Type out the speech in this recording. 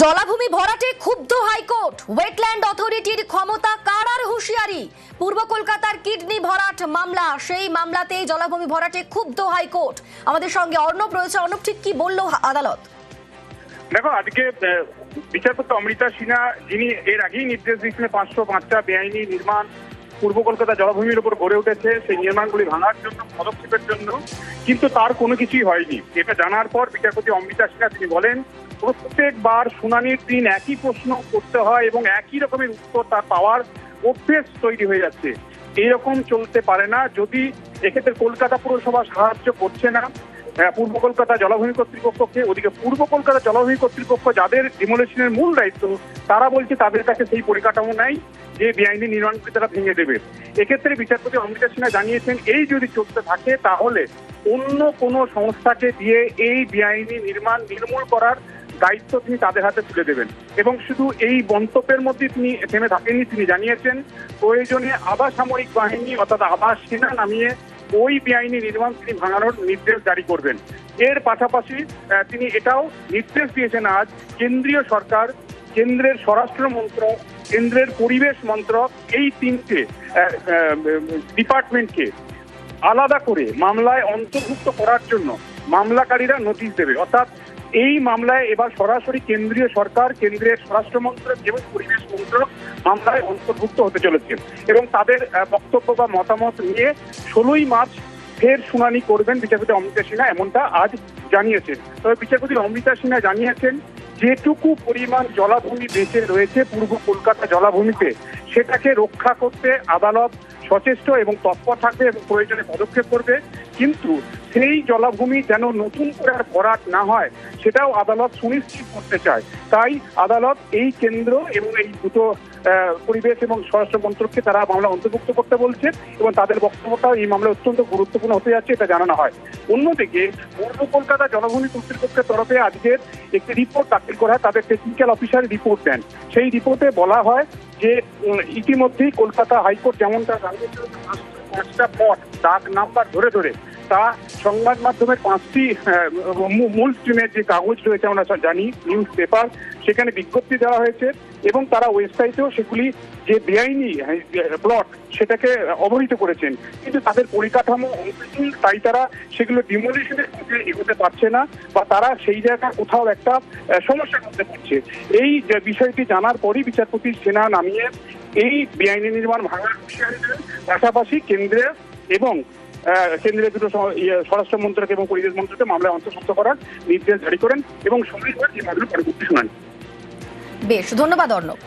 জলাভূমি ভরাটে ক্ষুব্ধ high court, wetland অথরিটির ক্ষমতা কারার হুঁশিয়ারি। পূর্ব কলকাতার কিডনি ভরাট মামলা, সেই মামলাতেই জলাভূমি ভরাটে ক্ষুব্ধ হাইকোর্ট। আমাদের সঙ্গে অর্ণব রয়েছে। অর্ণব, ঠিক কি বলল আদালত? দেখো, আজকে বিচারপতি অমৃতা সিনহা, যিনি এর আগেই নির্দেশ দিয়েছিলেন 505টা বেআইনি নির্মাণ পূর্ব কলকাতা জলাভূমির উপর গড়ে উঠেছে, সেই নির্মাণগুলি ভাঙার জন্য, পদক্ষেপের জন্য, কিন্তু তার কোনো কিছুই হয়নি। এটা জানার পর বিচারপতি অমৃতা সিনহা তিনি বলেন, প্রত্যেকবার শুনানির দিন একই প্রশ্ন করতে হয় এবং একই রকমের উত্তর তার পাওয়ার অভ্যেস তৈরি হয়ে যাচ্ছে। এইরকম চলতে পারে না। যদি এক্ষেত্রে কলকাতা পুরসভা সাহায্য করছে না পূর্ব কলকাতা জলাভূমি কর্তৃপক্ষকে, ওদিকে পূর্ব কলকাতা জলাভূমি কর্তৃপক্ষ যাদের ডিমোলিশনের মূল দায়িত্ব, তারা বলছে তাদের কাছে সেই পরিকাঠামো নাই যে বেআইনি নির্মাণকে তারা ভেঙে দেবে। এক্ষেত্রে বিচারপতি অমৃতা সিনহা জানিয়েছেন, এই যদি চলতে থাকে তাহলে অন্য কোনো সংস্থাকে দিয়ে এই বেআইনি নির্মাণ নির্মূল করার দায়িত্ব তিনি তাদের হাতে তুলে দেবেন। এবং শুধু এই মন্তব্যের মধ্যে তিনি থেমে থাকেননি, তিনি জানিয়েছেন প্রয়োজনে আধা সামরিক বাহিনী অর্থাৎ আধা সেনা নামিয়ে ওই বেআইনি নির্মাণ তিনি ভাঙানোর নির্দেশ জারি করবেন। এর পাশাপাশি তিনি এটাও নির্দেশ দিয়েছেন আজ কেন্দ্রীয় সরকার, কেন্দ্রের স্বরাষ্ট্র মন্ত্রক, কেন্দ্রের পরিবেশ মন্ত্রক, এই তিনটে ডিপার্টমেন্টকে আলাদা করে মামলায় অন্তর্ভুক্ত করার জন্য মামলাকারীরা নোটিশ দেবে। অর্থাৎ এই মামলায় এবার সরাসরি কেন্দ্রীয় সরকার, কেন্দ্রের স্বরাষ্ট্র মন্ত্রক এবং পরিবেশ মন্ত্রক মামলায় অন্তর্ভুক্ত হতে চলেছে এবং তাদের বক্তব্য বা মতামত নিয়ে 16ই মার্চ ফের শুনানি করবেন বিচারপতি অমৃতা সিনহা, এমনটা আজ জানিয়েছেন। তবে বিচারপতি অমৃতা সিনহা জানিয়েছেন, যেটুকু পরিমাণ জলাভূমি বেঁচে রয়েছে পূর্ব কলকাতা জলাভূমিতে, সেটাকে রক্ষা করতে আদালত সচেষ্ট এবং তৎপর থাকবে এবং প্রয়োজনে পদক্ষেপ করবে। কিন্তু সেই জলাভূমি যেন নতুন করে আর ভরাট না হয়, সেটাও আদালত সুনিশ্চিত করতে চায়। তাই আদালত এই কেন্দ্র এবং এই দুটো পরিবেশ এবং স্বরাষ্ট্র মন্ত্রককে তারা মামলা অন্তর্ভুক্ত করতে বলছে এবং তাদের বক্তব্যটাও এই মামলা অত্যন্ত গুরুত্বপূর্ণ হতে যাচ্ছে, এটা জানানো হয়। অন্যদিকে পূর্ব কলকাতা জলাভূমি কর্তৃপক্ষের তরফে আজকের একটি রিপোর্ট দাখিল করা হয়, তাদের টেকনিক্যাল অফিসার রিপোর্ট দেন। সেই রিপোর্টে বলা হয় যে ইতিমধ্যেই কলকাতা হাইকোর্ট যেমনটা জানিয়েছিল, 5টা পট ডাক নাম্বার ধরে ধরে তা সংবাদ মাধ্যমের 5টি মূল স্ট্রিমের যে কাগজ রয়েছে আমরা জানি, নিউজ পেপার, সেখানে বিজ্ঞপ্তি দেওয়া হয়েছে এবং তারা ওয়েবসাইটেও সেগুলি যে বেআইনি প্লট সেটাকে অবহিত করেছেন। কিন্তু তাদের পরিকাঠামো অংশহীন, তাই তারা সেগুলো ডিমোলিশনের পথে এগোতে পারছে না বা তারা সেই জায়গায় কোথাও একটা সমস্যার মধ্যে পড়ছে। এই বিষয়টি জানার পরই বিচারপতি সিনহা নামিয়ে এই বেআইনি নির্মাণ ভাঙার হুঁশিয়ারি দেন। পাশাপাশি কেন্দ্রের এবং কেন্দ্রের দুটো স্বরাষ্ট্র মন্ত্রক এবং পরিবেশ মন্ত্রকে মামলায় অন্তর্ভুক্ত করার নির্দেশ জারি করেন এবং 16 মার্চ এই মামলার পরবর্তী শুনানি। বেশ, ধন্যবাদ অর্ণব।